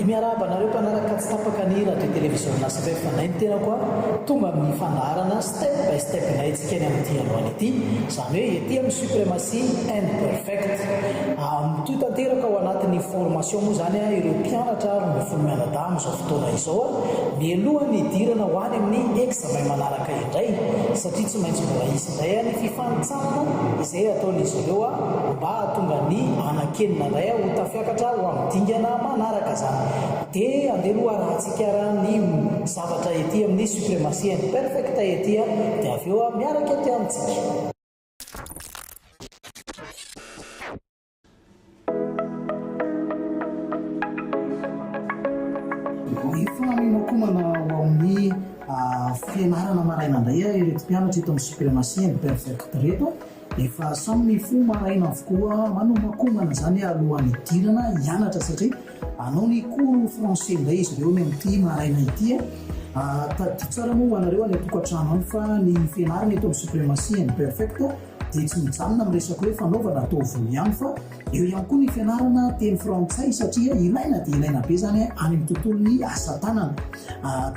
miarabanareo mpanaraka tsy tapaka ny radio télévision save fanainy tena koa tonga amin'ny fanarana step by step naitsika ny amin'ity aloany ity izany hoe ety amin'ny suprématie imperfect toy tanteraka ao anatin'ny formation moa zany ireo mpianatra rombe folo mianadahy zao fotoana izao mialohany idirana ho any amin'ny examen manaraka indray satria tsy maintsy mbola isy indray ny fifanitsarana izay ataon'izy ireo mba hatonga ny anakenina indray ho tafiakatra ho amin'ny dingana manaraka zany dia andeha arahantsika raha ny zavatra ety amin'ny suprématie imperfect ety dia avy eo miaraka ety amintsika. Efa minokomana ho amin'ny fianarana maraina indray ireto mpianatra eto amin'ny suprématie imperfect reto efa samy mifo maraina avokoa manomakomana zany alohan'ny idirana hianatra satria anao ny cours français indray izy ireo ny amin'ity maraina ity tadidio tsara moa anareo any atokantrano any fa ny fianarana eto amin'ny suprématie imperfect dia tsy mijanona miresaka hoe fanaovana taovolo ihany fa eo ihany koa ny fianarana teny frantsay satria ilaina dia ilaina be zany any amin'ny tontolon'ny asa tanana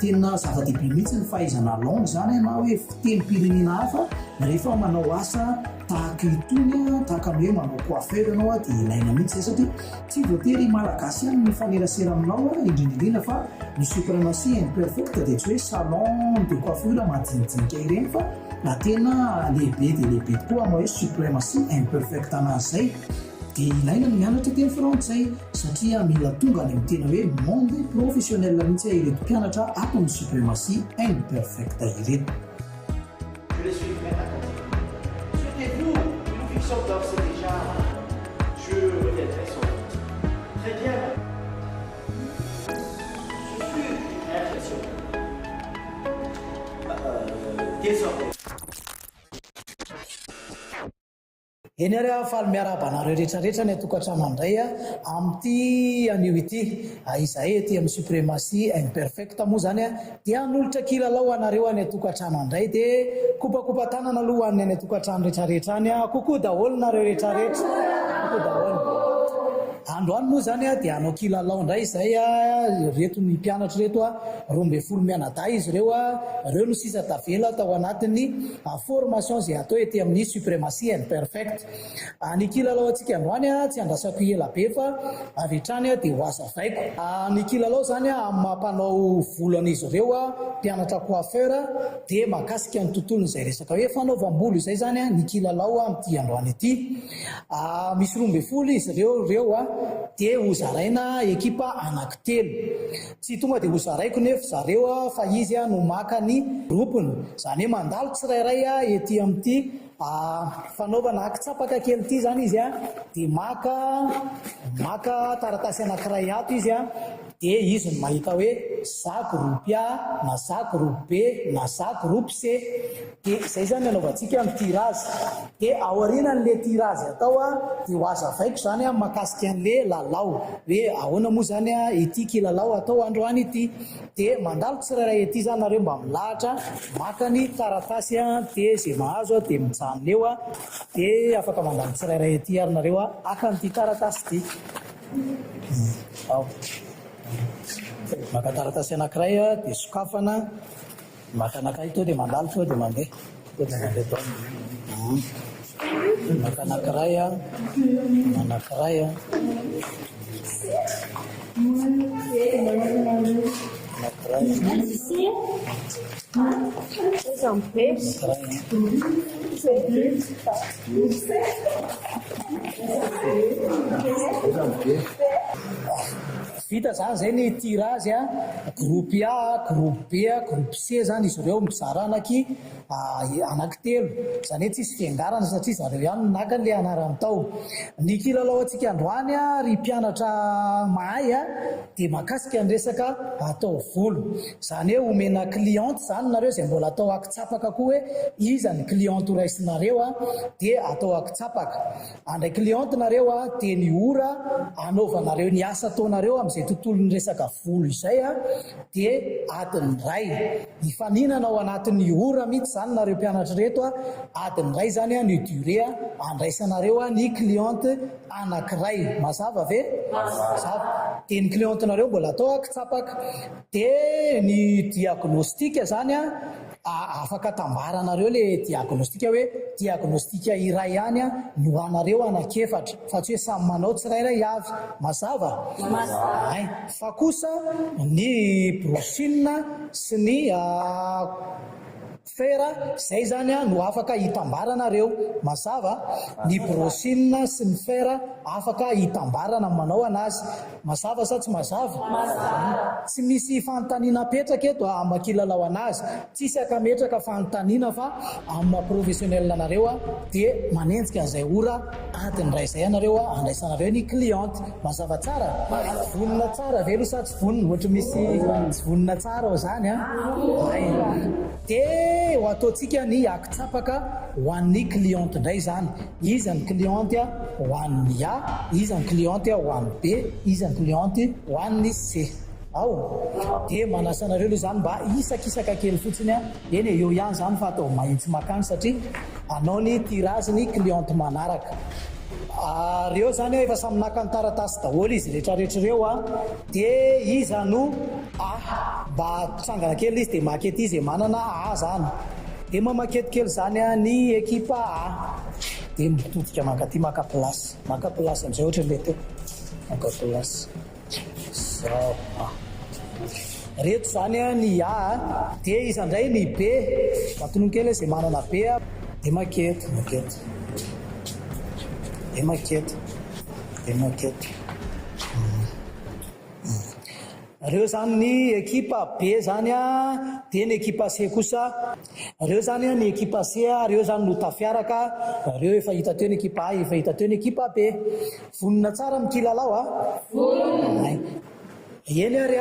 tena zava-dehibe mihitsy ny fahaizana langue zany na hoe fitenim-pirenena hafa rehefa manao asa tahaka itony tahaka ny hoe manao coiffeur ianao dia ilaina mihitsy satria tsy voatery malagasy ihany ny fanerasera aminao indrindrindrina fa ny suprématie imperfect dia tsy hoe salon de coiffure madinidinika ireny fa na tena lehibe dia lehibe tokoa ama hoe suprématie imperfect anazy zay dia ilaina ny mianatra teny frantsay satria mila tonga any amin'ny tena hoe monde professionnel mihitsy ireto mpianatra ato amin'ny suprématie imperfect ireto. Je les suis très attentivement. Souhaitez-vous une fiction d'ores et déjà? Je reviendrai sur le titre. Très bien. Je suis impressionné. Désormais. eny ary faly miarabanareo rehetrarehetra ny atokantrano indray amin'ity anio ity izahay ety amin'ny suprématie imperfect moa zany dia anolotra kilalao anareo any atokantrano indray dia kopakopa-tanana aloha any any atokantrano rehetrarehetra any kokoa daholo nareo rehetrarehetra kokoa daholo androany moa zany dia anao kilalao indray izay reto ny mpianatra reto rombe folo mianadahy izy ireo no sisa tavela tao anatin'ny formation zay atao ety amin'ny suprématie imperfect ny kilalao antsika androany tsy andrasako ela be fa avy hatrany dia ho aza vaiko ny kilalao zany amin'ny mampanao volon'izy ireo mpianatra coiffeur dia mahakasika ny tontolony izay resaka hoe fanaovam-bolo izay zany ny kilalao amin'ity androany ity misy rombe folo izy ireo dia ho zaraina ekipa anankitelo tsy tonga dia ho zaraiko nefa zareo fa izy no maka ny groupony zany hoe mandalo tsirairay ety amin'ity fanaovana akitsapaka kely ity zany izy dia maka taratasy anankiray ato izy dia izy no mahita hoe za groupe A na za groupe B na za groupe C dia izay zany anaovantsika amin'ny tirage dia aorianan'le tirage atao dia ho aza vaiko zany mahakasika an'le lalao hoe ahoana moa zany ity kilalao atao androany ity dia mandalo tsirairay ety zany nareo mba milahatra maka ny taratasy dia izay mahazo dia mijanona eo dia afaka mandalo tsirairay ety ary nareo aka n'ity taratasy ity maka taratasy anankiray dia sokafana maka anankiray to dia mandalo to dia mandeha tao maka anankiray vita zany zay ny tirage groupe A, groupe B, groupe C zany izy ireo mizara anankitelo zany hoe tsisy fiangarana satria zareo ihany naka an'le anarany tao ny kilalao antsika androany ry mpianatra mahay dia mahakasika ny resaka atao volo zany hoe omena cliente zany nareo izay mbola atao akitsapaka koa hoe iza ny cliente raisinareo dia atao akitsapaka andray cliente nareo dia ny ora anaovanareo ny asa ataonareo amin'izay izay tontolon'ny resaka volo izay dia adiny ray. Ny faninana ao anatin'ny ora mihitsy zany nareo mpianatra reto adiny ray zany ny durée andraisanareo ny cliente anankiray. Mazava ve? Mazava. Dia ny clientenareo mbola atao akitsapaka. Dia ny diagnostika zany afaka tambaranareo le diagnostika hoe diagnostika iray ihany no anareo anakefatra fa tsy hoe samy manao tsirairay avy. Mazava? Mazava. Fa kosa ny brosina sy ny fera zay zany no afaka hitambaranareo. Mazava? Ny brosina sy ny fera afaka hitambarana manao anazy. Mazava sa tsy mazava? Mazava. Tsy misy fanontaniana petraka eto amin'ny kilalao anazy, tsisy akametraka fanontaniana fa amin'ny professionnel nareo dia manenjika an'izay ora adiny ray izay anareo andraisanareo ny cliente. Mazava tsara? Vonona tsara velo sa tsy vonona? Ohatra misy tsy vonona tsara ao zany dia ho ataontsika ny akitsapaka ho an'ny cliente indray zany. Iza ny cliente ho an'ny A, iza ny cliente ho an'ny B, iza ny cliente ho an'ny C. Ao dia manasanareo aloha zany mba isakisaka kely fotsiny eny eo ihany zany fa atao mahitsy makany satria anao ny tirage ny cliente manaraka. Reo zany efa samy naka ny taratasy daholo izy rehetrarehetrareo dia iza no A. Mba tsangana kely izy dia makety izy manana A zany dia mamakety kely zany ny ekipa A dia mitodika mankaty maka plasy amin'izay ohatra le teo maka plasy zao. Reto zany ny A dia iza indray ny B. Matonony kely izay manana B dia makety reo zany ny ekipa B zany dia ny ekipa C kosa. Reo zany ny ekipa C reo zany no tafiaraka. Reo efa hita teo ny ekipa A, efa hita teo ny ekipa B. Vonona tsara mikilalao eny ary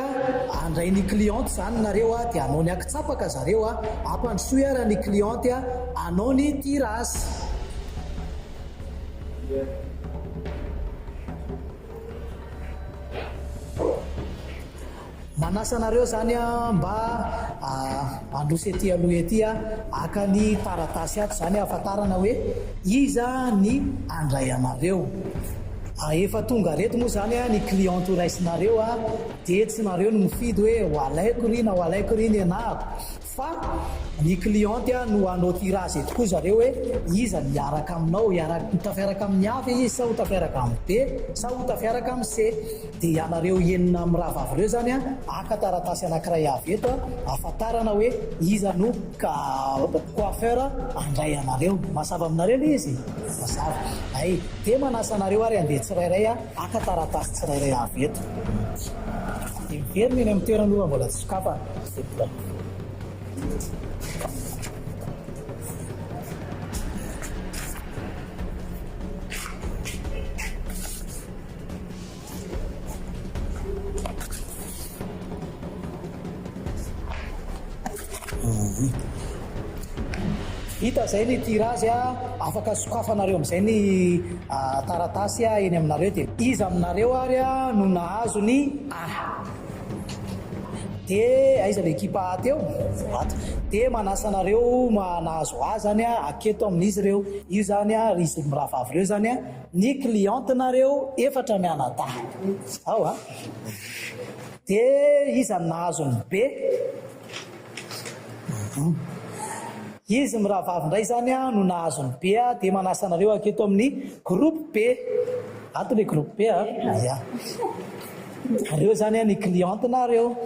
andray ny cliente zany nareo dia anao ny akitsapaka zareo ampandrosoy ary ny cliente anao ny tirage. Manasanareo zany mba androso ety aloha ety aka ny taratasy ato zany ahafantarana hoe iza ny andray anareo. Efa tonga reto moa zany ny cliente raisinareo dia tsy nareo no mifidy hoe ho alaiko ry na ho alaiko ry ny ianahako fa ny cliente no anao tirage eto koa zareo hoe iza ny hiaraka aminao, tafiaraka amin'ny A ve izy sa ho tafiaraka amin'ny B sa ho tafiaraka amin'ny C. Dia ianareo enina amin'ny rahavavy reo zany aka taratasy anankiray avy eto ahafantarana hoe iza no coiffeur andray anareo. Mazava aminareo le izy? Mazava. Dia manasa anareo ary andeha tsirairay aka taratasy tsirairay avy eto. Dia miverina eny amin'ny toerana aloha mbola tsy sokafa. Hita zay ny tirage afaka sokafanareo amin'izay ny taratasy eny aminareo dia iza aminareo ary no nahazo ny A. Dia aiza le ekipa A teo? Dia manasanareo nahazo A zany aketo amin'izy ireo. Io zany izy mirahavavy ireo zany ny clientenareo efatra mianadahy ao dia iza nahazo ny B. Izy mirahavavy indray zany no nahazo ny B dia manasanareo aketo amin'ny groupe B. Ato le groupe B reo zany ny clientenareo.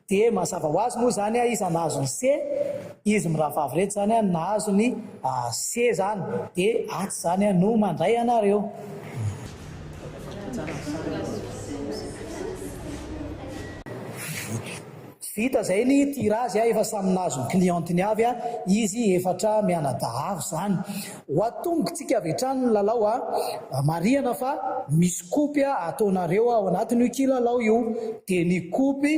Dia mazava ho azy moa zany izy nahazo ny C. Izy mirahavavy reto zany nahazo ny C zany dia aty zany no mandray anareo. Vita zay ny tirage efa samy nahazo ny clienteny avy izy efatra mianadahavy zany. Ho atombotsika avy hatrany ny lalao marihana fa misy kopy ataonareo ao anatin'io kilalao io. Dia ny kopy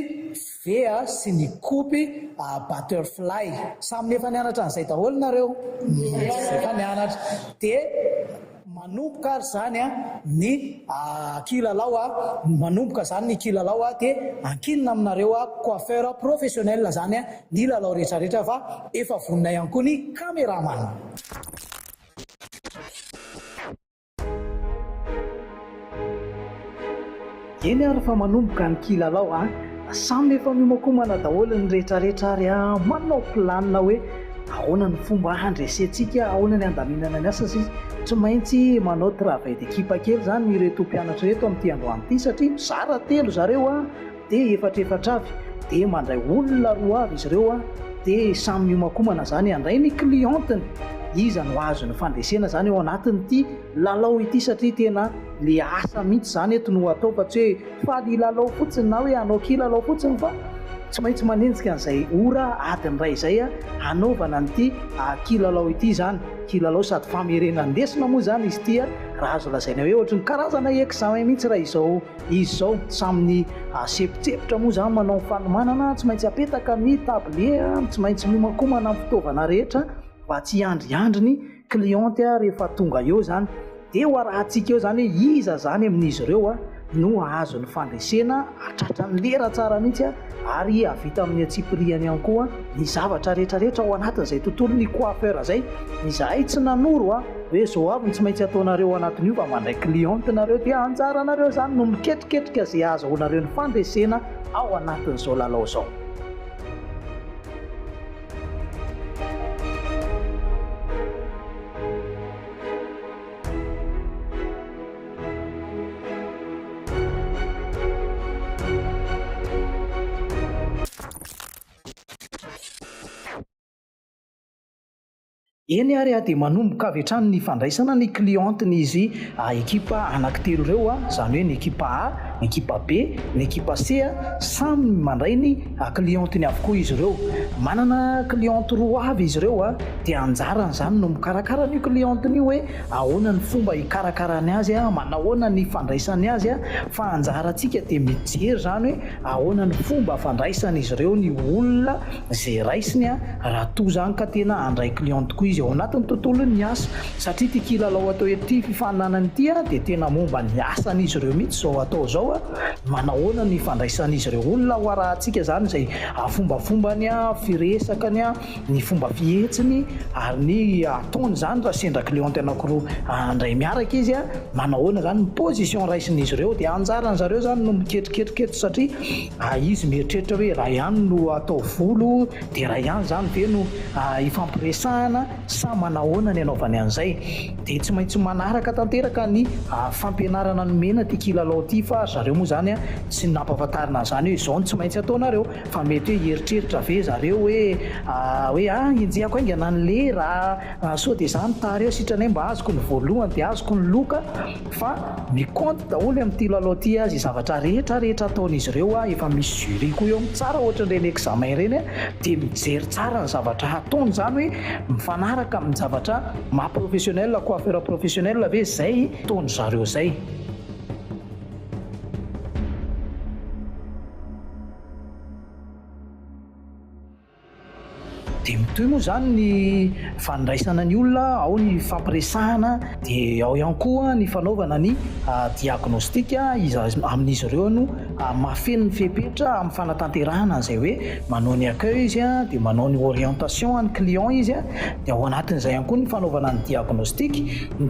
V sy ny kopy butterfly samy efa nianatra an'izay daholo nareo. Efa nianatra dia manomboka ary zany ny kilalao manomboka zany ny kilalao dia ankinina aminareo coiffeur professionnel zany ny lalao rehetrarehetra fa efa vonina ihany koa ny caméraman. Eny ary fa manomboka ny kilalao samy efa miomakomana daholo ny rehetrarehetra ary manao planina hoe ahoana ny fomba handresentsika, ahoana ny andaminana ny asa tsy maintsy manao travail d'équipe kely zany ireto mpianatra reto amin'ity androany ity satria mizara telo zareo dia efatrefatra avy dia mandray olona roa avy izy ireo dia samy miomakomana zany handray ny clienteny iza no azo ny fandresena zany ao anatin'ity lalao ity satria tena le asa mihitsy zany eto no atao fa tsy hoe faly lalao fotsiny na hoe anao kilalao fotsiny fa tsy maintsy manenjika an'izay ora adiny ray izay hanaovana n'ity kilalao ity zany. Kilalao sady famerenany lesona moa zany izy ity raha azo lazaina hoe ohatry ny karazana examen mihitsy raha izao saminy sepitepitra moa zany manao fanomanana tsy maintsy apetaka ny tablet tsy maintsy miomakomana amin'ny fitaovana rehetra mba tsy handriandry ny cliente rehefa tonga eo zany dia ho arahantsika eo zany hoe iza zany amin'izy ireo no azo ny fandresena atratra ny lera tsara mihitsy ary avita amin'ny atsipiriany ihany koa ny zavatra rehetrarehetra ao anatin'izay tontolo ny coiffeur zay. Izahay tsy nanoro hoe zao avy tsy maintsy ataonareo anatin'io fa mandray cliente nareo dia anjaranareo zany no miketriketrika izay azahoanareo ny fandresena ao anatin'izao lalao zao. Eny ary dia manomboka avy hatrany ny fandraisana ny clienteny izy ekipa anankitelo ireo zany hoe ny ekipa A, ny ekipa B, ny ekipa C samy mandray ny clienteny avokoa izy ireo. Manana cliente roa avy izy ireo dia anjarany zany no mikarakara ny clienteny hoe ahoana ny fomba hikarakarany azy manahoana ny fandraisany azy fa anjarantsika dia mijery zany hoe ahoana ny fomba fandraisany izy ireo ny olona zay raisiny raha toa zany ka tena handray cliente koa ao anatin'ny tontolon'ny asa satria ty kilalao atao ety fifaninanany ity dia tena momba ny asan'izy ireo mihitsy zao atao zao manahoana ny fandraisan'izy ireo olona ho arahantsika zany izay fombafombany firesakany ny fomba fihetsiny ary ny ataony zany raha sendra cliente anankiroa andray miaraka izy manahoana zany ny position raisin'izy ireo dia anjarany zareo zany no miketriketriketo satria izy mieritreritra hoe raha ihany no atao volo dia raha ihany zany ve no ifampiresahana sa manahoana ny anaovany an'izay dia tsy maintsy manaraka tanteraka ny fampianarana nomena ty kilalao ty fa zareo moa zany tsy nampahafantarina zany hoe izao tsy maintsy ataonareo fa mety hoe eritreritra ve zareo hoe injehako aingana an'le raha so dia zany tary eo sitranay mba azoko ny voalohany dia azoko ny loka fa miconte daholo amin'ity lalao ty azy zavatra rehetrarehetra ataon'izy ireo efa misy jury koa eo tsara ohatran'ireny examen ireny dia mijery tsara ny zavatra ataony zany hoe mifanaraka amin'ny zavatra maha-professionnel coiffeur professionnel ve zay taony zareo zay. Dia mitoy moa zany ny fandraisana ny olona ao ny fampiresahana dia ao ihany koa ny fanaovana ny diagnostika amin'izy ireo no mahafeno ny fepetra amin'ny fanatanterahana izay hoe manao ny accueil izy dia manao ny orientation ny client izy dia ao anatin'izay ihany koa ny fanaovana ny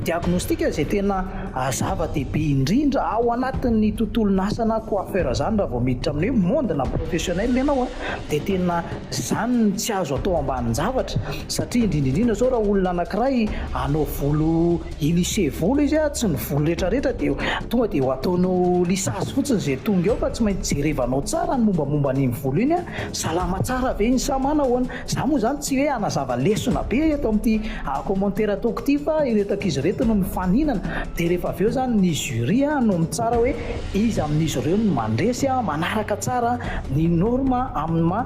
diagnostika izay tena zava-dehibe indrindra ao anatin'ny tontolon'asana coiffeur zany raha vao miditra amin'ny hoe mondena professionnel ianao dia tena zany tsy azo atao ambanin-javatra satria indrindrindrindra zao raha olona anankiray anao volo ilise volo izy tsy ny volo rehetrarehetra dia tonga dia ho ataonao lisasy fotsiny izay tonga eo fa tsy maintsy jerevanao tsara ny mombamomba n'iny volo iny salama tsara ve ny samana ahoana za moa zany tsy hoe anazava lesona be eto amin'ity commentaire ataoko ity fa iretaka izy reto no mifaninana dia rehefa avy eo zany ny jury no mitsara hoe izy amin'izy ireo no mandresy manaraka tsara ny norme amin'ny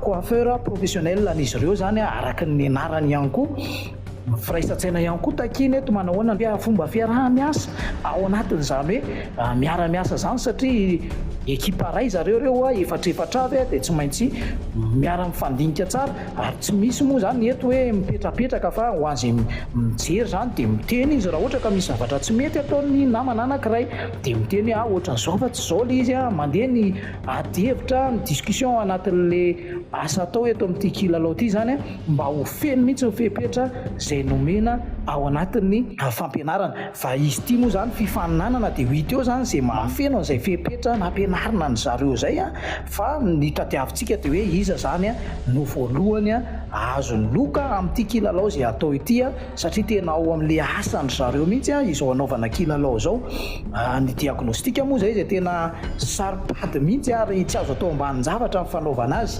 coiffeur professionnel an'izy ireo zany araka ny anarany ihany koa firaisan-tsaina ihany koa takiny eto manahoana fomba fiaraha-miasa ao anatin'izany hoe miara-miasa zany satria ekipa ray zareo reo a efatrefatra avy dia tsy maintsy miara mifandinika tsara ary tsy misy moa zany eto hoe mipetrapetraka fa ho azy mijery zany dia miteny izy raha ohatra ka misy zavatra tsy mety ataony namana anankiray dia miteny ohatran'izao fa tsy zao le izy mandeha ny ady-hevitra ny discussion anatin'le asa atao eto amin'ity kilalao ity zany mba ho feno mihitsy ny fepetra izay nomena ao anatin'ny fampianarana fa izy ity moa zany fifaninanana dia hita eo zany izay mahafeno an'izay fepetra nampianarana ny zareo zay fa ny tadiavintsika dia hoe iza zany no voalohany azo ny loka amin'ity kilalao izay atao ity satria tena ao amin'le asany zareo mihitsy izao anaovana kilalao izao. Ny diagnostika moa zay tena saripady mihitsy ary tsy azo atao ambanin-javatra amin'ny fanaovana azy.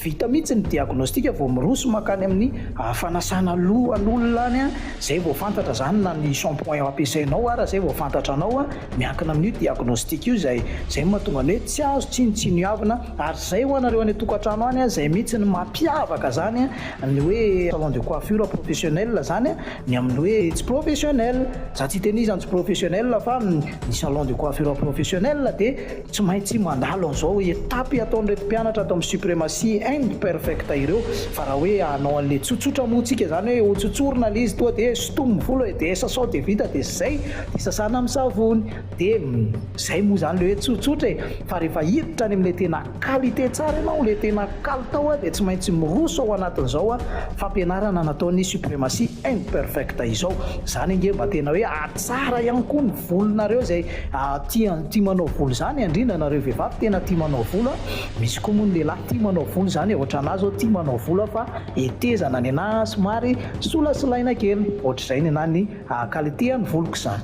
Vita mihitsy ny diagnostika vao miroso makany amin'ny fanasana lohan'olona any zay vao fantatra zany na ny shampoing ampiasainao raha zay vao fantatra anao miankina amin'io diagnostika io zay mahatonga ny hoe tsy azo tsinotsinoavana ary zay ho anareo any tokantrano any zay mihitsy ny mampiavaka zany ny hoe salon de coiffure professionnel zany ny amin'ny hoe tsy professionnel za tsy tenizany tsy professionnel fa ny salon de coiffure professionnel dia tsy maintsy mandalo an'izao etapy ataon'ireto mpianatra atao amin'ny suprématie and perfect ireo fa raha hoe anao an'le tsotsotra moa tsika zany hoe hotsotsorina le izy toa dia sotomy volo dia sasao dia vita dia zay dia sasana amin'ny savony dia zay moa zany le hoe tsotsotra fa rehefa hiditra any amin'le tena qualité tsara ianao le tena kalitao dia tsy maintsy miroso ao anatin'izao fampianarana nataon'ny suprématie and perfect izao zany nge mba tena hoe atsara ihany koa ny volonareo zay tia manao volo zany andrindra nareo vehivavy tena tia manao volo misy koa moa ny lehilahy tia manao volo zany ohatra anazy tia manao volo fa etezana ny anahy somary solasolaina kely ohatr'izay ny anahy ny qualité ny voloko zany.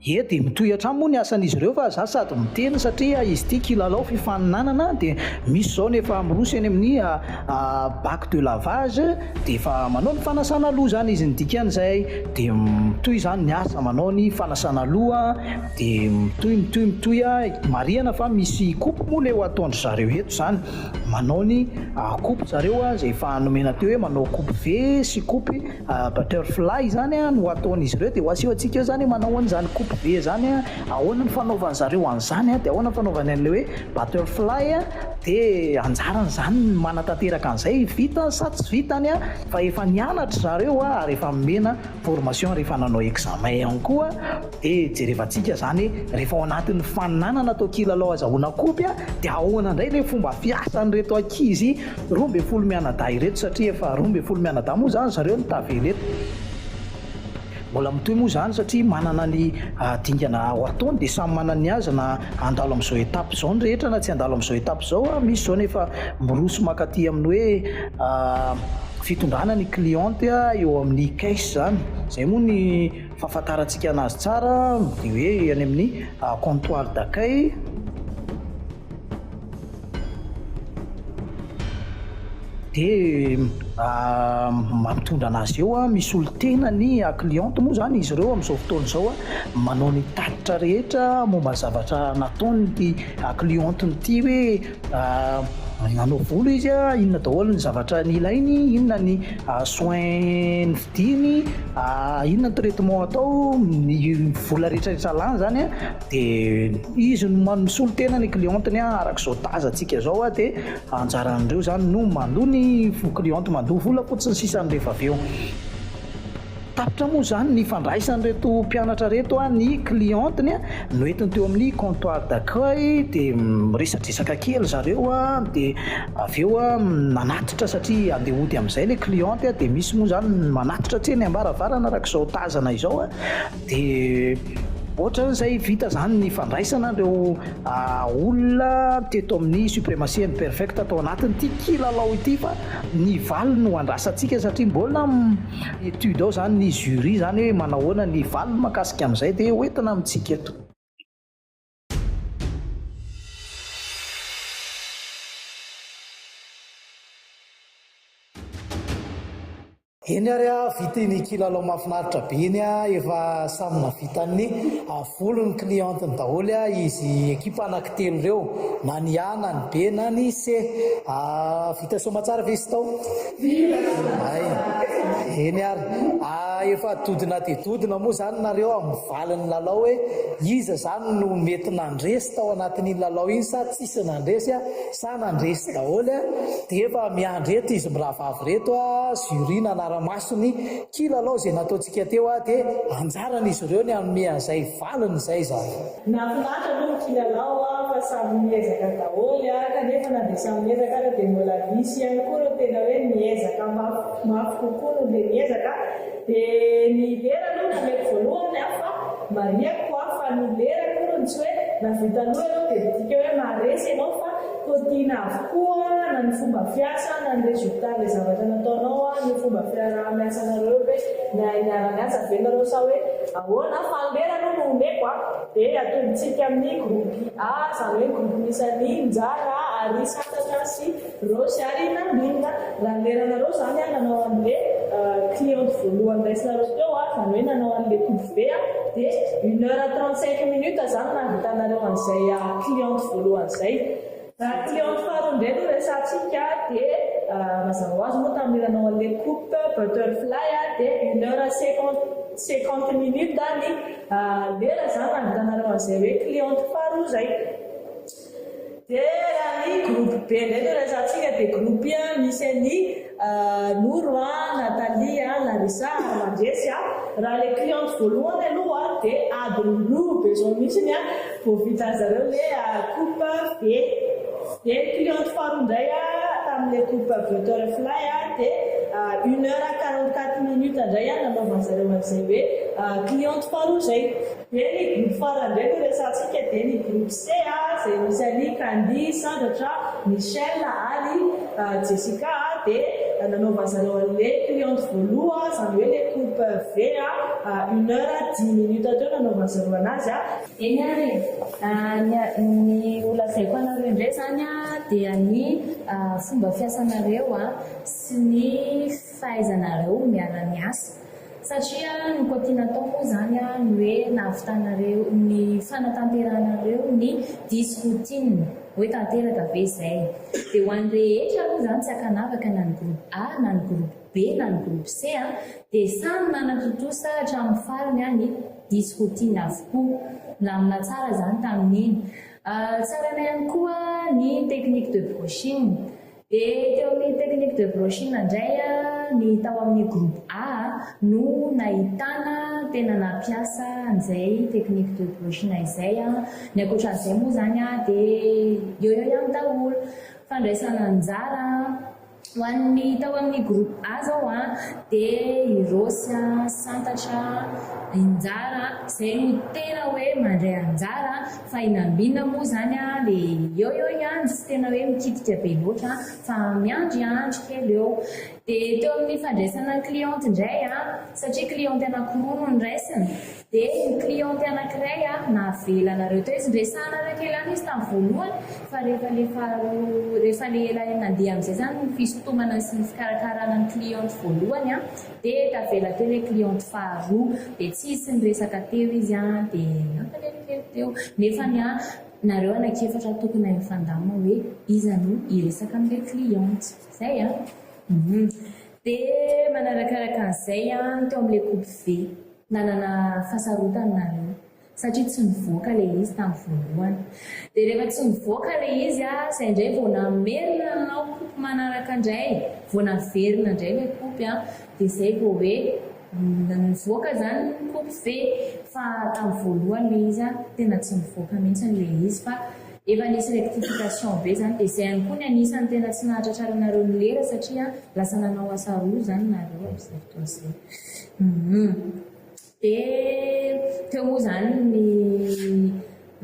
Dia mitohy hatrany moa ny asan'izy ireo fa za sady miteny satria izy ity kilalao fifaninanana dia misy zao nefa miroso eny amin'ny bac de lavage dia efa manao ny fanasana loha zany izy nidikan'izay dia mitohy zany ny asa manao ny fanasana loha dia mitohy marihana fa misy coupe moa le ho ataondry zareo eto zany manao ny coupe zareo izay efa nomena teo hoe manao coupe V sy coupe butterfly zany no ataon'izy ireo dia ho aseho antsika eo zany manao an'izany coupe V zany ahoana ny fanaovany zareo an'izany dia ahoana ny fanaovany an'ilay hoe butterfly dia anjarany zany manatanteraka an'izay vita sa tsy vitany fa efa nianatra zareo ary efa mena formation rehefa nanao examen ihany koa dia jerevantsika zany rehefa ao anatin'ny faninanana atao kilalao azahoana coupe dia ahoana indray le fomba fiasan'ireto ankizy 12 mianadahy ireto satria efa 12 mianadahy moa zany zareo nitavela eto. Mbola mitohy moa zany satria manana ny dingana ao ataony dia samy manana ny azy na andalo amin'izao etape izao ny rehetra na tsy andalo amin'izao etape izao misy zao nefa miroso makaty amin'ny hoe fitondrana ny cliente eo amin'ny caisse zany zay moa ny fahafantarantsika anazy tsara dia hoe any amin'ny comptoir d'accueil dia mampitondra anazy eo misy olo-tena ny cliente moa zany izy ireo amin'izao fotoana izao manao ny tatitra rehetra momba zavatra nataony cliente nyity hoe nanao volo izy inona daholo ny zavatra ny ilainy inona ny soin vidiny inona ny traitement atao ny vola rehetrarehetra lany zany dia izy no misolo tena ny clienteny arak'izao tazantsika zao dia anjaran'ireo zany no mandoa ny cliente mandoa vola fotsiny sisany rehefa avy eo. Tapitra moa zany ny fandraisan'ireto mpianatra reto ny clienteny no entiny teo amin'ny comptoir d'accueil dia miresadresaka kely zareo dia avy eo manatitra satria andeha hody amin'izay le cliente dia misy moa zany manatitra tseny ambaravarana arak'izao tazana izao dia ohatra izay vita zany ny fandraisana ireo olona teto amin'ny suprématie and perfect atao anatin'ity kilalao ity fa ny valy no andrasantsika satria mbola étude ao zany ny jury zany hoe manahoana ny valy makasika amin'izay dia hoentina amintsika eto. eny ary a vitiny kilalao mahafinaritra be iny a efa samina vitan'ny volo ny clienteny daholo a izy ekipa anankitelo reo na ny A na ny B na ny C vita somatsara ve izy tao ay eny ary efa dodina de dodina moa zany nareo amin'ny valiny lalao hoe iza zany no mety nandresy tao anatin'iny lalao iny sa tsisy nandresy a sa nandresy daholo a de efa miandreto izy miravavy reto a jury nanara-masony kilalao zay nataontsika teo a de anjaran'izy ireo ny anome an'izay valiny zay zany nafinatra aloha ny kilalao fa samy miezaka daholo kanefa na de samy miezaka ara de mbola misy ihany koa reo tena hoe miezaka mafy kokoa no le miezaka de ny lera aloha nameko voalohany fa mariako koa fa ny lera koa no tsy hoe navita aloha ianao de dika hoe maharesy ianao fa kotiana avokoa na ny fomba fiasa na ny résultat le zavatra nataonao ny fomba miasanareo hoe niara-miasa venareo sa hoe ahoana fa ny lera aloha no omeko de atoditsika amin'ny groupe A zany hoe groupe misy njara ary santatra sy rosy ary nambinina raha leranareo zany nanao an'le cliente voalohany raisinareo teo zany hoe nanao an'le coupe V de 1h35 minutes zany nahavitanareo an'izay cliente voalohany zay raha cliente faharoa indray no resatsika de mazava ho azy moa tamin'ny nanao an'le coupe butterfly de 1h50 minutes ny lera zany nahavitanareo an'izay hoe cliente faharoa zay de raha ny groupe B indray no resatsika de groupe misy any Noro Nathalie Larissa Mandresy raha le cliente voalohany aloha de adiny roa be zao mihitsiny vao vita zareo le coupe V de cliente faharoa indray tamin'le coupe butterfly de 1h44 minutes indray nanaovana zareo an'izay hoe cliente faharoa zay de ny groupe farany indray no resatsika de ny groupe C zay misy any Candy, Sandra, Michel ary Jessica de nanaovana zareo an'le cliente voalohany zany hoe le coupe V 1h10 minutes teo nanaovana zareo anazy eny ary ny olazaiko anareo indray zany dia ny fomba fiasanareo sy ny fahaizanareo miara-miasa satria ny kotiana tao moa zany ny hoe nahavitanareo ny fanatanteranareo ny disroutine hoe tanteraka be zay de ho an'ny rehetra aloha zany tsy akanavaka na ny groupe A na ny groupe B na ny groupe C de samy nanatotosa hatramin'ny farany ny disroutine avokoa lamina tsara zany tamin'iny tsara na ihany koa ny technique de brushing de teo amin'ny technique de brushing indray ny tao amin'ny groupe A no nahitana tena nampiasa an'izay technique de brushing izay ny ankoatran'izay moa zany de eo ihany daholo fandraisana anjara ho an'ny tao amin'ny groupe A zao de irosy santatra injara zay no tena hoe mandray anjara fa inambina moa zany le eo ihany tsy tena hoe mikitika be loatra fa miandriandry kely eo de teo amin'ny fandraisana cliente indray satria cliente anankiroa no niraisiny de ny cliente anankiray nahavelanareo teo izy ndraisanareo kely any izy tamin'ny voalohany fa rehefa le ela nandeha amin'izay zany ny fisintomana sy ny fikarakarana ny cliente voalohany de tavela teo le cliente faharoa de tsisy ny resaka teo izy de nampalelykely teo nefa nareo anankiefatra tokony mifandamina hoe iza no iresaka amin'le cliente zay de manarakaraka an'izay teo amin'le coupe V nanana fasarotana nareo satria tsy nivoaka le izy tamin'ny voalohany de rehefa tsy nivoaka le izy zay indray vao namerina nanao coupe manaraka indray vao naverina indray le coupe de zay vao hoe nivoaka zany coupe V fa tamin'ny voalohany le izy tena tsy nivoaka mihitsy le izy fa efa nisy rectification be zany de zay ihany koa ny anisany tena tsy nahatratraranareo ny lera satria lasa nanao asa roa zany nareo amin'izay fotoan'izay de teo moa zany ny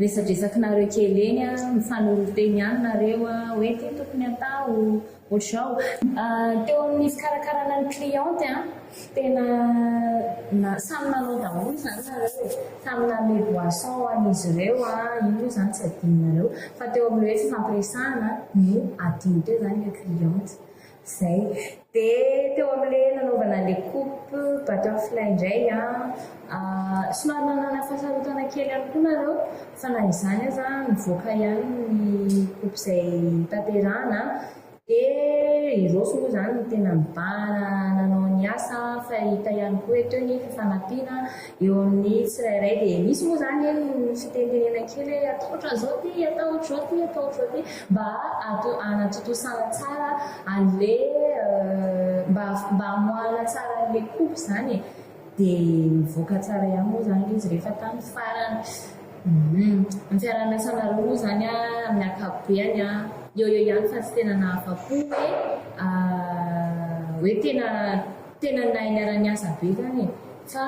resadresakinareo kely eny mifanoroteny ihany nareo hoe ty tokony atao ohatr'izao teo amin'ny fikarakarana ny cliente tena samy nanao daholo zany nareo samy nanome boisson an'izy ireo io zany tsy adinonareo fa teo amin'le hoe fifampiresahana no adino teo zany le cliente zay dia teo amin'ilay nanaovana ilay coupe butterfly indray somary nanana fahasarotana kely ihany koa nareo fa na izany aza mivoaka ihany ny coupe izay tanterahana dia irosy moa izany no tena mibahana nanao ny asa fa hita ihany koa eto ny fifanampiana eo amin'ny tsirairay dia misy moa izany fitentenena kely ataotra zao ty ataotra zao ty ataotra zao ty mba anatotosana tsara an'ilay mba hamoahana tsara an'ilay coupe izany dia mivoaka tsara ihany moa izany izy rehefa tamin'ny farany ny fiara-miasanareo moa izany amin'ny ankapobeny eo ihany fa tsy tena nahafa-po hoe tena nainy ara-niasa be zany fa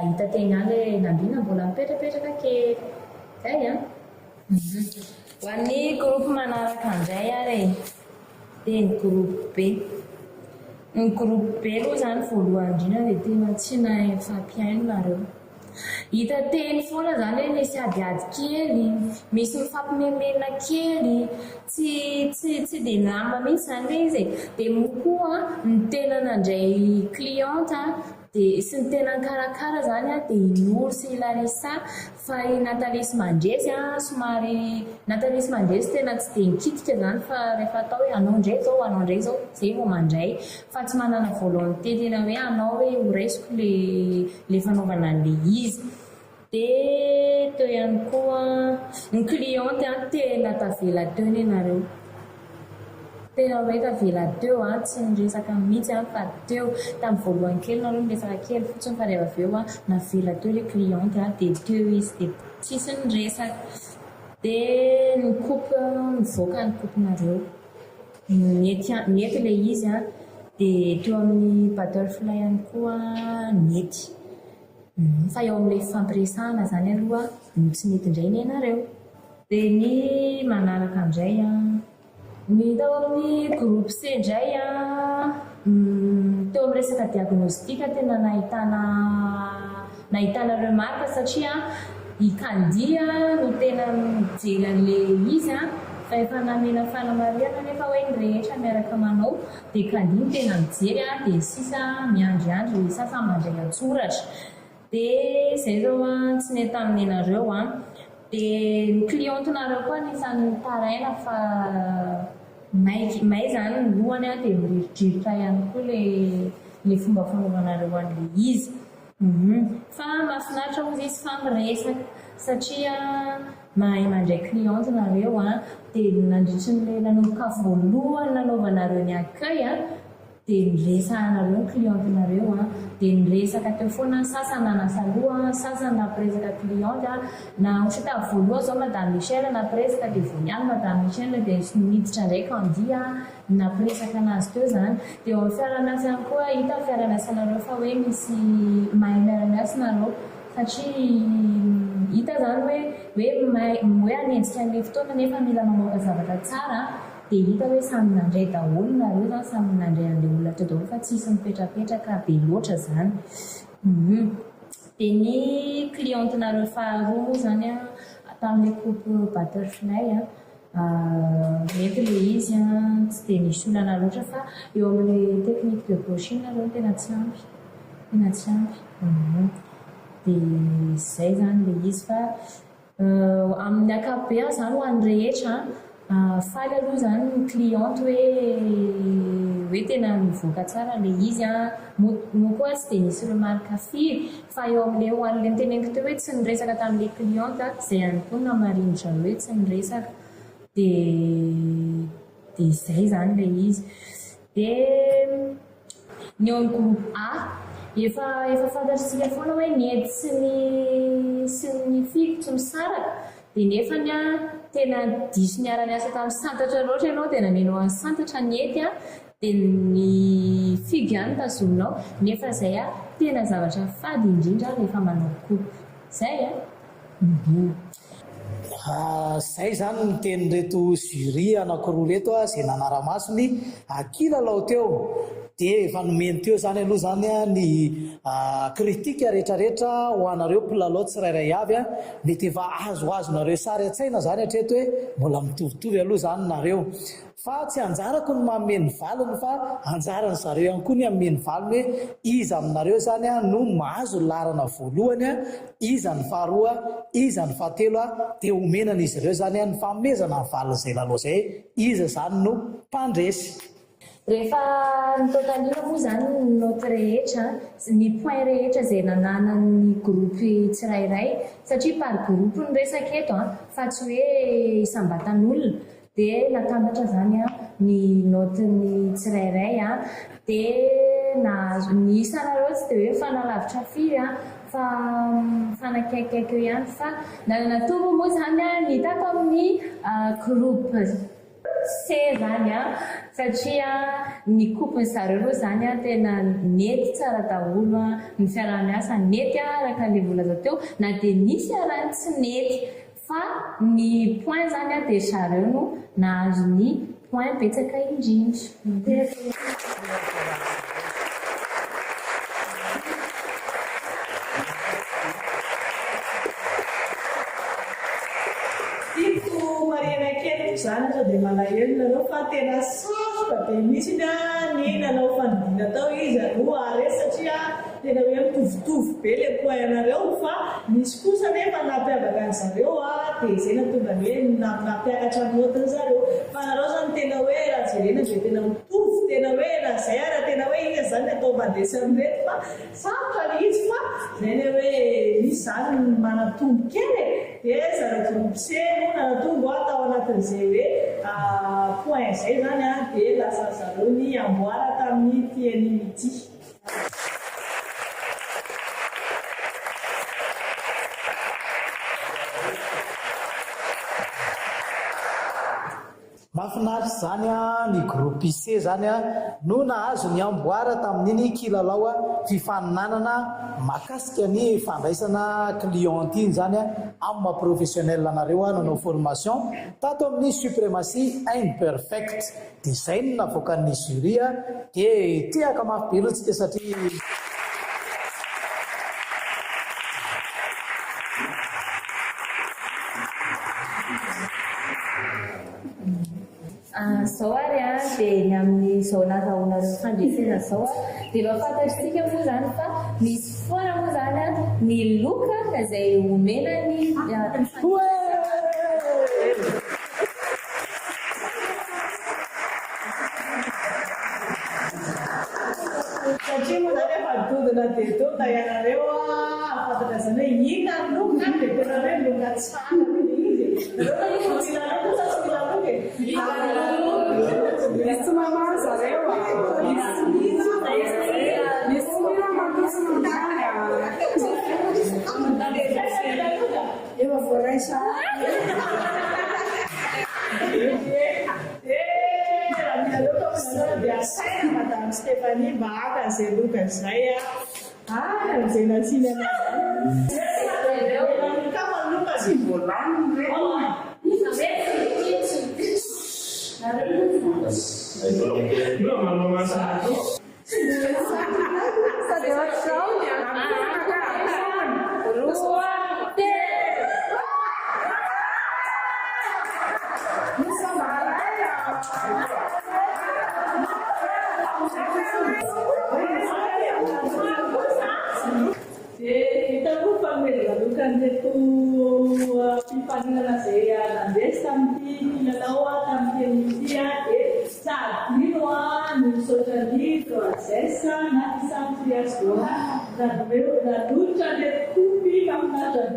hita teny ihany ilay nambiana mbola mipetrapetraka kely zay ho an'ny groupe manaraka indray ary dia ny groupe B. Ny groupe B aloha izany voalohany indrindra dia tena tsy nahay mifampiaino nareo. Hita teny foana izany hoe misy adiady kely, misy mifampimenena kely, tsy dia nama mihitsy izany ilay izy e. Dia moa koa ny tena nandray cliente dia sy ny tena nikarakara izany dia Inory sy Larissa fa i Natalie sy Mandresy somary Natalie sy Mandresy tena tsy dia nikitika izany fa rehefa atao hoe anao indray izao izay vao mandray fa tsy manana volonté tena hoe anao hoe ho raisiko ilay fanaovana an'ilay izy. Dia teo ihany koa ny cliente tena tavela teo ny nareo. Tena hoe tavela teo tsy niresaka mihitsy fa teo tamin'ny voalohany kely nareo niresaka kely fotsiny fa rehefa avy eo navela teo ilay cliente dia teo izy dia tsisy niresaka. Dia ny coupe mivoaka ny coupe nareo nety ilay izy dia teo amin'ny butterfly ihany koa nety fa eo amin'ilay fampiresahana izany aloha tsy nety indray ny nareo. Dia ny manaraka indray ny tao amin'ny groupe C indray teo amin'ny resaka diagnostika tena nahitana remarque satria i Candy no tena mijery an'ilay izy fa efa namena fanamariana nefa hoe ny rehetra miaraka manao dia Candy no tena mijery dia sisa miandriandry sasa mandray antsoratra. Dia izay zao tsy nety amin'ny nareo dia ny clientenareo koa anisan'ny taraina fa may izany ny lohany dia miridridritra ihany koa ilay fomba fanaovanareo an'ilay izy. Fa mahafinaritra ozy izy fa miresaka satria mahay mandray clientenareo dia nandritra n'ilay nanomboka voalohany nanaovanareo ny accueil dia niresahanareo ny clientenareo dia niresaka teo foana sasany nanasaloha sasany napiresaka cliente na ohatra voalohany zao Madame Michel napiresaka dia voaniany Madame Michel dia niditra indray Candy napiresaka anazy teo izany. Dia eo amin'ny fiara-miasa ihany koa hita fiara-miasanareo fa hoe misy mahay miara-miasa nareo satria hita izany hoe hanenjika an'ilay fotoana nefa mila mamoaka zavatra tsara dia hita hoe samy nandray daholo nareo samy nandray an'ilay olona teo daholo fa tsisy mipetrapetraka be loatra izany. Dia ny clientenareo faharoa moa izany tamin'ilay coupe butterfly mety ilay izy tsy dia nisy olana loatra fa eo amin'ilay technique de brushing nareo tena tsy ampy. Dia izay izany ilay izy fa amin'ny ankapobeny izany ho an'ny rehetra faly aloha izany ny cliente hoe tena mivoaka tsara ilay izy moa koa tsy dia nisy remarque firy fa eo amin'ilay ho an'ilay niteneniko teo hoe tsy niresaka tamin'ilay cliente izay ihany koa namarinitra hoe tsy niresaka dia izay izany ilay izy. Dia ny eo amin'ny groupe A efa fantatritsika foana hoe nety sy ny fikotry misaraka dia nefany tena diso ny ara-niasa tamin'ny santatra loatra ianao dia namenao any santatra nety dia ny figo ihany tazominao nefa izay tena zavatra fady indrindra rehefa manao coupe izay Zay zany ny tenyreto jury anankiroa reto izay nanara-masony ankilalao teo dia efa nomeny teo zany aloha zany a ny kritika rehetrarehetra ho anareo mpilalao tsirairay avy a mety efa azoazonareo sary an-tsaina zany hatreto hoe mbola mitovitovy aloha zany nareo fa tsy anjarako ny mameny valiny fa anjarany zareo ihany koa ny ameny valiny hoe iza aminareo zany a no mahazo larana voalohany a iza ny faharoa iza ny fahatelo a dia omenan'izy ireo zany a ny famezana ny valin'izay lalao zay iza zany no mpandresy. Rehefa nitotanina moa zany noty rehetra ny point rehetra izay nananan'ny gropy tsirairay satria par gropy ny resaka eto fa tsy hoe isambatan'olona dia natambatra zany a ny notin'ny tsirairay dia ny isanareo tsy dia hoe fanalavitra firy fa fanakaikaiky eo ihany fa nanatombo moa zany a ny tato amin'ny gropy C zany satria ny kopony zareo zany tena nety tsara daholo ny fiarah-miasa nety araka ilay volaza teo na dia nisy arany tsy nety fa ny point zany dia zareo no nahazo ny point betsaka indrindra. Zany sao dia malahelo nareo fa tena sarotra dia misy ny nanao fanidina tao izy aloha are satria tena hoe mitovitovy be ilay point anareo fa misy kosa nefa nampiavaka ny zareo dia izay natonga hoe nampiakatra notiny zareo fa nareo zany tena hoe raha jerena dia tena mitovy tena hoe raha zay raha tena hoe iza zany atao mandesy amin'irety fa sarotra ny izy fa zay ny hoe misy zany manatombo kely dia zareo tombopiseno nanatombo atao anatin'izay hoe point zay zany dia lasa zareo ny amboara tamin'ny TNMT. Mahafinaritra zany ny gropy C zany no nahazo ny amboara tamin'iny kilalao fifaninanana makasika ny fandraisana client iny zany amin'ny maha-professionnel anareo nanao formation tato amin'ny suprématie imperfect dia izay no navoakan'ny jury dia tiaka mafy be loatsika satria zao ary dia ny amin'izao nataonareo fandresena zao dia efa fantatritsika moa zany fa misy foana moa zany ny loka izay omena ny satria moa zany efa dodina dia tonga ianareo afantatra zany hoe inona ny loka dia tena hoe loka tsara Isso não é mais zareo. Isso não é uma coisa eu vou deixar. Madame Stéphanie Baca, c'est Lucas Saya. C'est la cinéma. Calma, Lucas. Não, mas não é kita lupa melakukan itu pimpinan saya dan sampai lawa sampai dia saat minuan nusa di prosesa nanti sampai sekolah dan luca de kupi kamna dan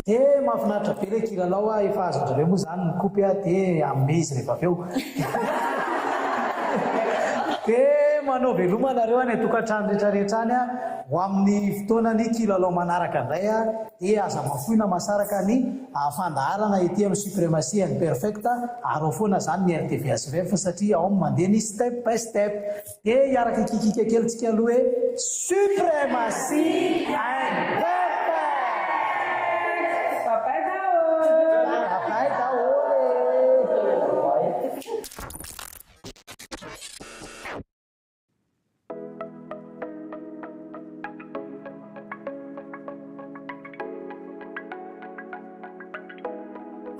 dia mahafinaritra be ilay kilalao efa azondrareo moa zany ny kopy dia amin'ny izy rehefa avy eo dia manao veloma nareo any tokantrano rehetrarehetra any ho amin'ny fotoanany kilalao manaraka indray dia aza mafoina masaraka ny fandaharana ety amin'ny suprématie imperfect ary ao foana zany ny RTV ASVF satria ao mandeha ny step by step dia hiaraka kikika kely tsika aloha hoe suprématie imperfect.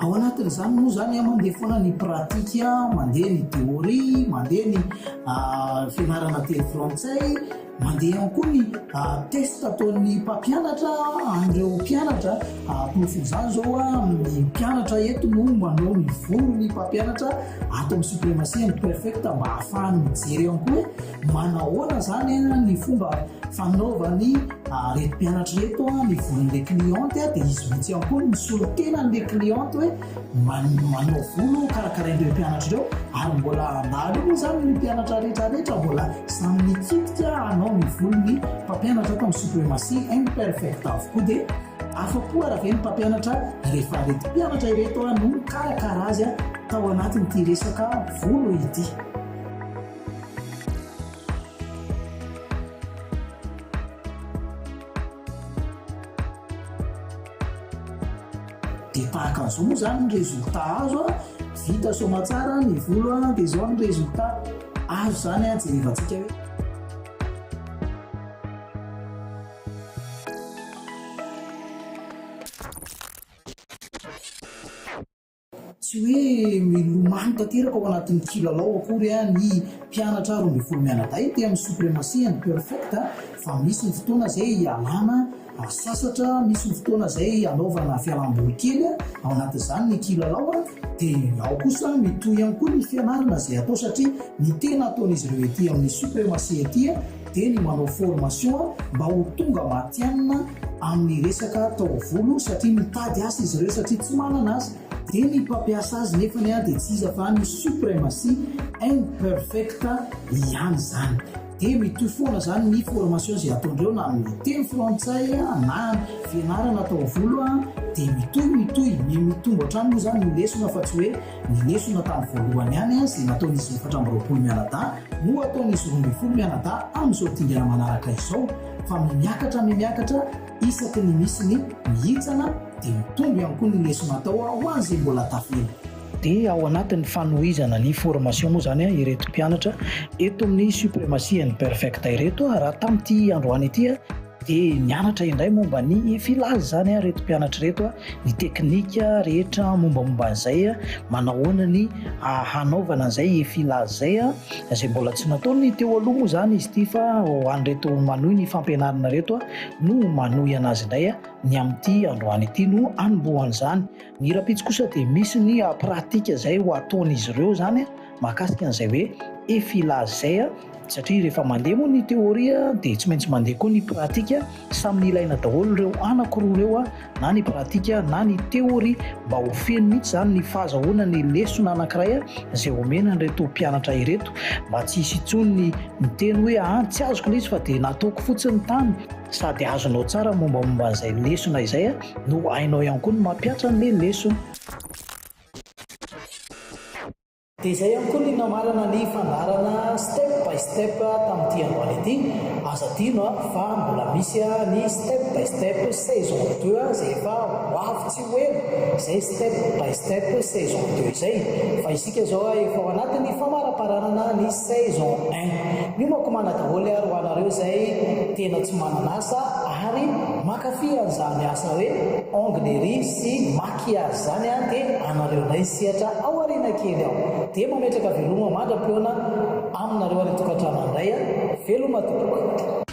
ao anatin'izany moa zany mandeha foana ny pratika, mandeha ny théorie, mandeha ny fianarana teny frantsay, mandeha ihany koa ny test ataon'ny mpampianatra andreo mpianatra. Profizany zao ny mpianatra eto no manao ny volo ny mpampianatra ato amin'ny suprématie and perfect mba ahafahany mijery ihany koa hoe manahoana zany ny fomba fanaovany reto mpianatra reto ny volon'le cliente dia izy mihitsy ihany koa misolo tena n'le cliente hoe manao volo karakaraindreo mpianatra ireo ary mbola andalo moa zany ny mpianatra rehetrarehetra mbola samy nikitika anao ny volony mpampianatra ato amin'ny suprématie imperfect avokoa dia afa-po araka ny mpampianatra rehefa reto mpianatra ireto no karakara azy tao anatin'ity resaka volo ity. Dia tahaka an'izao moa zany ny résultat azo vita soma tsara ny volo dia zao ny résultat azo zany jerevantsika hoe tsy hoe milomano tanteraka ao anatin'ny kilalao akory ny mpianatra 12 mianadahy dia amin'ny suprématie and perfect fa misy ny fotoana zay alana sasatra, misy ny fotoana zay anaovana fialamboly kely ao anatin'izany ny kilalao dia ao kosa mitohy ihany koa ny fianarana zay atao satria ny tena ataon'izy ireo ety amin'ny suprématie ety dia ny manao formation mba ho tonga matianina amin'ny resaka taovolo satria mitady asa izy ireo satria tsy manana azy dia ny mpampiasa azy nefany dia tsy iza fa ny suprématie imperfect ihany zany. Dia mitohy foana zany ny formation zay ataondreo na amin'ny teny frantsay na fianarana taovolo dia mitohy mitombo hatrany moa zany ny lesona fa tsy hoe ny lesona tamin'ny voalohany ihany izay nataon'izy 420 mianadahy no ataon'izy 12 mianadahy amin'izao tingana manaraka izao fa miakatra isaky ny misy ny mihitsana dia mitombo ihany koa ny lesona atao ho an'izay mbola tafela. Dia ao anatin'ny fanohizana ny formation moa zany ireto mpianatra eto amin'ny suprématie and perfect ireto raha tamin'ity androany ity dia nianatra indray momba ny filage zany reto mpianatra reto ny teknika rehetra mombamomba an'izay manahoana ny hanaovana an'izay filage zay mbola tsy nataony teo aloha moa zany izy ity fa ho an'reto manohy ny fampianarana reto no manohy anazy indray ny amin'ity androany ity no anombohan'izany. Ny rapitsy kosa dia misy ny pratika zay ho ataon'izy ireo zany mahakasika an'izay hoe effilage zay satria rehefa mandeha moa ny théorie dia tsy maintsy mandeha koa ny pratika samy ilaina daholo ireo anankiroa ireo na ny pratika na ny théorie mba ho feno mihitsy zany ny fahazahoana ny lesona anankiray izay omena an'ireto mpianatra ireto mba tsy hisy intsony ny miteny hoe tsy azoko ilay izy fa dia nataoko fotsiny tany sady azonao tsara mombamomba an'izay lesona izay no hainao ihany koa ny mampiatra n'ilay lesona. Dia izay ihany koa ny namarana ny fandarana step by step tamin'ity androany ity aza tino fa mbola misy ny step by step saison 2 izay efa hoavy tsy hoelo izay step by step saison 2 izay fa isika zao efa ao anatin'ny famaraparanana ny saison 1 io manko manadaholy ary ho anareo izay tena tsy manana asa ary makafy an'izany asa hoe onglerie sy maquillage zany dia anareo indray sihatra ao arina kely ao dia mametraka veloma mandra-peona aminareo ary tokantrano indray veloma tokoa.